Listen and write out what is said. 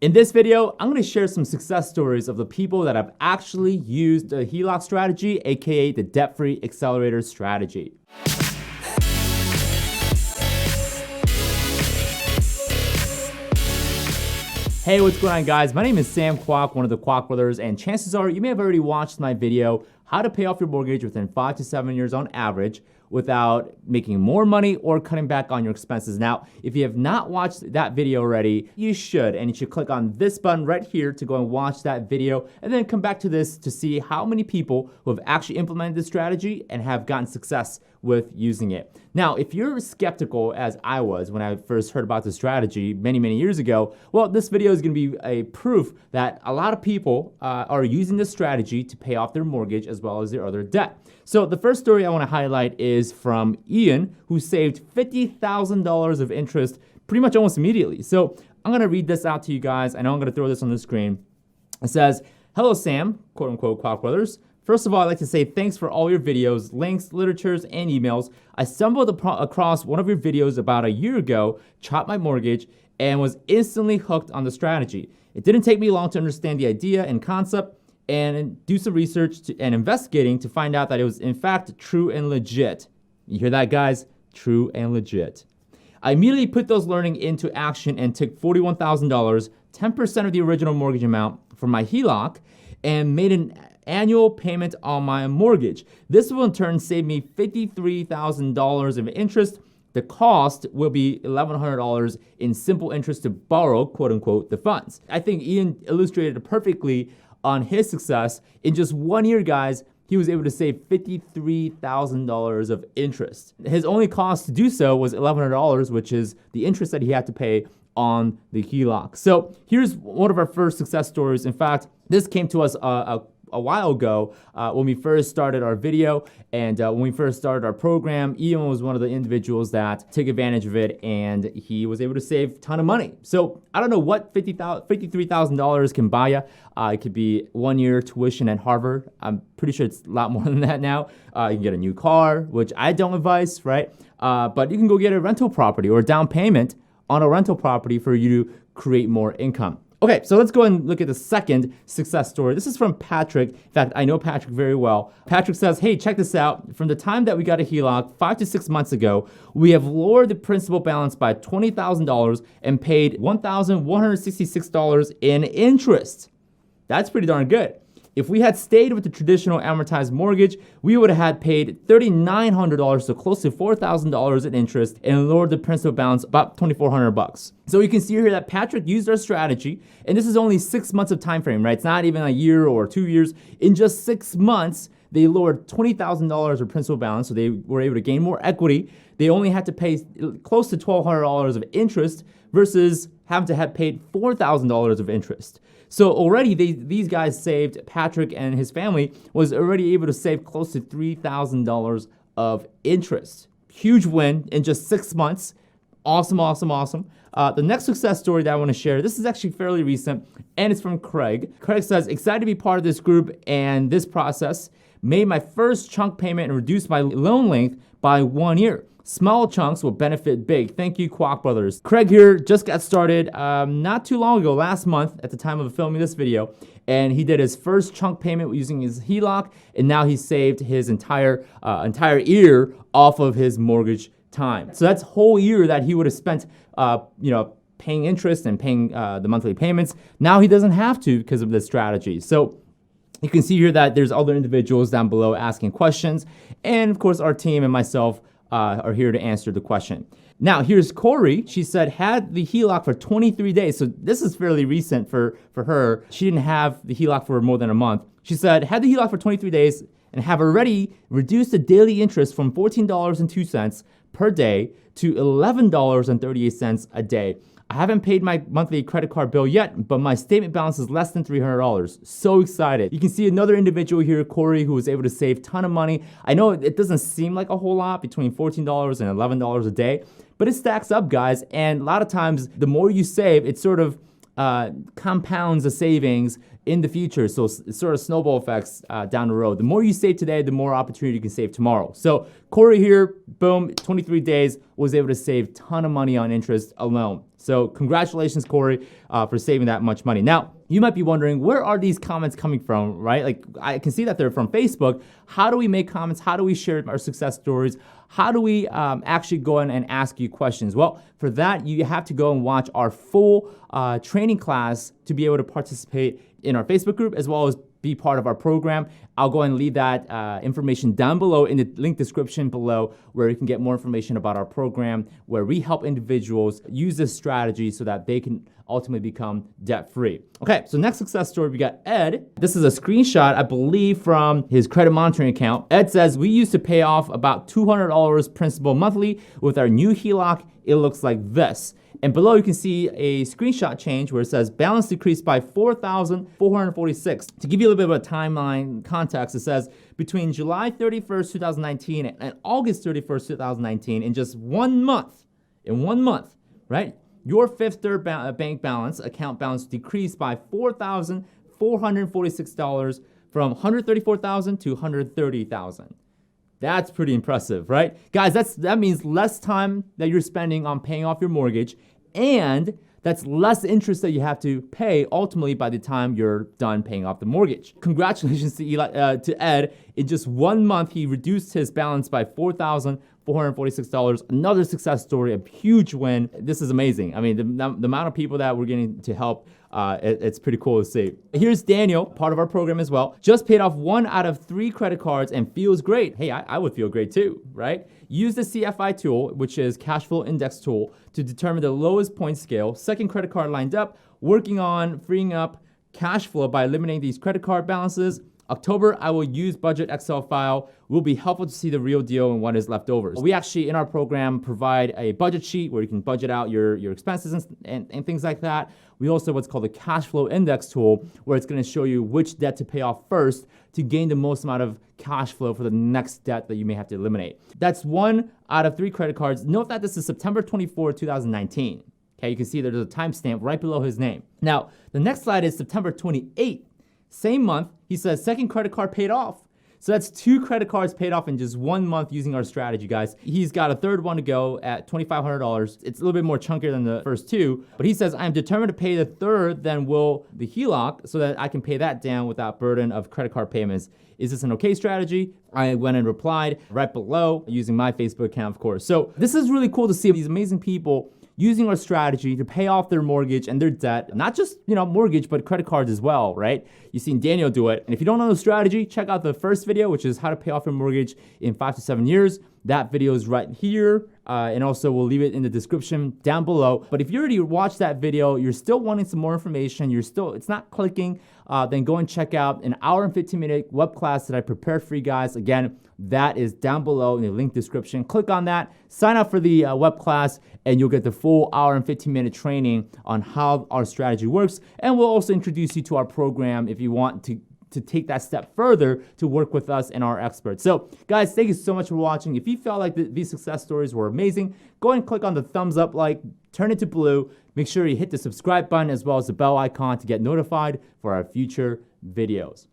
In this video, I'm going to share some success stories of the people that have actually used the HELOC strategy, aka the debt-free accelerator strategy. Hey, what's going on, guys? My name is Sam Kwak, one of the Kwak Brothers, and chances are you may have already watched my video, How to Pay Off Your Mortgage Within 5 to 7 years on average without making more money or cutting back on your expenses. Now, if you have not watched that video already, you should, and you should click on this button right here to go and watch that video, and then come back to this to see how many people who have actually implemented this strategy and have gotten success with using it. Now, if you're skeptical, as I was when I first heard about this strategy many years ago, well, this video is going to be a proof that a lot of people are using this strategy to pay off their mortgage as well as their other debt. So the first story I want to highlight is from Ian, who saved $50,000 of interest pretty much almost immediately. So I'm going to read this out to you guys. I know I'm going to throw this on the screen. It says, "Hello, Sam, quote unquote, Kwak Brothers. First of all, I'd like to say thanks for all your videos, links, literatures, and emails. I stumbled across one of your videos about a year ago, Chop My Mortgage, and was instantly hooked on the strategy. It didn't take me long to understand the idea and concept and do some research and investigating to find out that it was in fact true and legit." You hear that, guys? True and legit. "I immediately put those learning into action and took $41,000, 10% of the original mortgage amount for my HELOC, and made an annual payment on my mortgage. This will in turn save me $53,000 of interest. The cost will be $1,100 in simple interest to borrow, quote unquote, the funds." I think Ian illustrated it perfectly on his success. In just 1 year, guys, he was able to save $53,000 of interest. His only cost to do so was $1,100, which is the interest that he had to pay on the HELOC. So here's one of our first success stories. In fact, this came to us a while ago when we first started our video and when we first started our program. Ian was one of the individuals that took advantage of it, and he was able to save a ton of money. So I don't know what $53,000 can buy you. It could be 1 year tuition at Harvard. I'm pretty sure it's a lot more than that now. You can get a new car, which I don't advise, right? But you can go get a rental property or a down payment on a rental property for you to create more income. Okay, so let's go and look at the second success story. This is from Patrick. In fact, I know Patrick very well. Patrick says, "Hey, check this out. From the time that we got a HELOC 5 to 6 months ago, we have lowered the principal balance by $20,000 and paid $1,166 in interest." That's pretty darn good. If we had stayed with the traditional amortized mortgage, we would have had paid $3,900, so close to $4,000 in interest, and lowered the principal balance about $2,400. So you can see here that Patrick used our strategy, and this is only 6 months of time frame, right? It's not even a year or 2 years. In just 6 months, they lowered $20,000 of principal balance, so they were able to gain more equity. They only had to pay close to $1,200 of interest versus having to have paid $4,000 of interest. So already these guys saved, Patrick and his family was already able to save close to $3,000 of interest. Huge win in just 6 months. Awesome. The next success story that I want to share, this is actually fairly recent, and it's from Craig. Craig says, "Excited to be part of this group and this process. Made my first chunk payment and reduced my loan length by 1 year. Small chunks will benefit big. Thank you, Kwak Brothers." Craig here just got started not too long ago, last month at the time of filming this video, and he did his first chunk payment using his HELOC, and now he saved his entire year off of his mortgage time. So that's a whole year that he would have spent paying interest and paying the monthly payments. Now he doesn't have to because of this strategy. So you can see here that there's other individuals down below asking questions, and of course our team and myself are here to answer the question. Now, here's Cory. She said, had the HELOC for 23 days. So this is fairly recent for her. She didn't have the HELOC for more than a month. She said, had the HELOC for 23 days and have already reduced the daily interest from $14.02 per day to $11.38 a day. I haven't paid my monthly credit card bill yet, but my statement balance is less than $300. So excited. You can see another individual here, Cory, who was able to save a ton of money. I know it doesn't seem like a whole lot, between $14 and $11 a day, but it stacks up, guys. And a lot of times, the more you save, it sort of compounds the savings in the future. So it's sort of snowball effects down the road. The more you save today, the more opportunity you can save tomorrow. So Cory here, boom, 23 days, was able to save a ton of money on interest alone. So congratulations, Cory, for saving that much money. Now, you might be wondering, where are these comments coming from, right? Like, I can see that they're from Facebook. How do we make comments? How do we share our success stories? How do we actually go in and ask you questions? Well, for that, you have to go and watch our full training class to be able to participate in our Facebook group, as well as be part of our program. I'll go and leave that information down below in the link description below, where you can get more information about our program, where we help individuals use this strategy so that they can ultimately become debt-free. Okay, so next success story, we got Ed. This is a screenshot, I believe, from his credit monitoring account. Ed says, we used to pay off about $200 principal monthly. With our new HELOC, it looks like this. And below you can see a screenshot change where it says balance decreased by $4,446. To give you a little bit of a timeline context, it says between July 31st, 2019 and August 31st, 2019, in just 1 month, right? Your Fifth Third bank balance, account balance, decreased by $4,446 from $134,000 to $130,000. That's pretty impressive, right? Guys, that means less time that you're spending on paying off your mortgage, and that's less interest that you have to pay ultimately by the time you're done paying off the mortgage. Congratulations to Ed. In just 1 month, he reduced his balance by $4,446. Another success story, a huge win. This is amazing. I mean, the amount of people that we're getting to help, it's pretty cool to see. Here's Daniel, part of our program as well. Just paid off 1 out of 3 credit cards and feels great. Hey, I would feel great too, right? Use the CFI tool, which is cash flow index tool, to determine the lowest point scale. Second credit card lined up, working on freeing up cash flow by eliminating these credit card balances. October, I will use budget Excel file. Will be helpful to see the real deal and what is left over. We actually, in our program, provide a budget sheet where you can budget out your expenses and things like that. We also have what's called the cash flow index tool, where it's going to show you which debt to pay off first to gain the most amount of cash flow for the next debt that you may have to eliminate. That's 1 out of 3 credit cards. Note that this is September 24, 2019. Okay, you can see there's a timestamp right below his name. Now, the next slide is September 28th. Same month, he says second credit card paid off. So that's 2 credit cards paid off in just 1 month using our strategy, guys. He's got a third one to go at $2,500. It's a little bit more chunkier than the first 2, but he says, I am determined to pay the third, then will the HELOC, so that I can pay that down without burden of credit card payments. Is this an okay strategy? I went and replied right below using my Facebook account, of course. So this is really cool to see these amazing people using our strategy to pay off their mortgage and their debt, not just, mortgage, but credit cards as well, right? You've seen Daniel do it. And if you don't know the strategy, check out the first video, which is how to pay off your mortgage in 5 to 7 years. That video is right here. And also we'll leave it in the description down below. But if you already watched that video, you're still wanting some more information, it's not clicking, then go and check out an hour and 15-minute web class that I prepared for you guys. Again, that is down below in the link description. Click on that, sign up for the web class, and you'll get the full hour and 15-minute training on how our strategy works. And we'll also introduce you to our program if you want to take that step further to work with us and our experts. So guys, thank you so much for watching. If you felt like these success stories were amazing, go ahead and click on the thumbs up, turn it to blue. Make sure you hit the subscribe button as well as the bell icon to get notified for our future videos.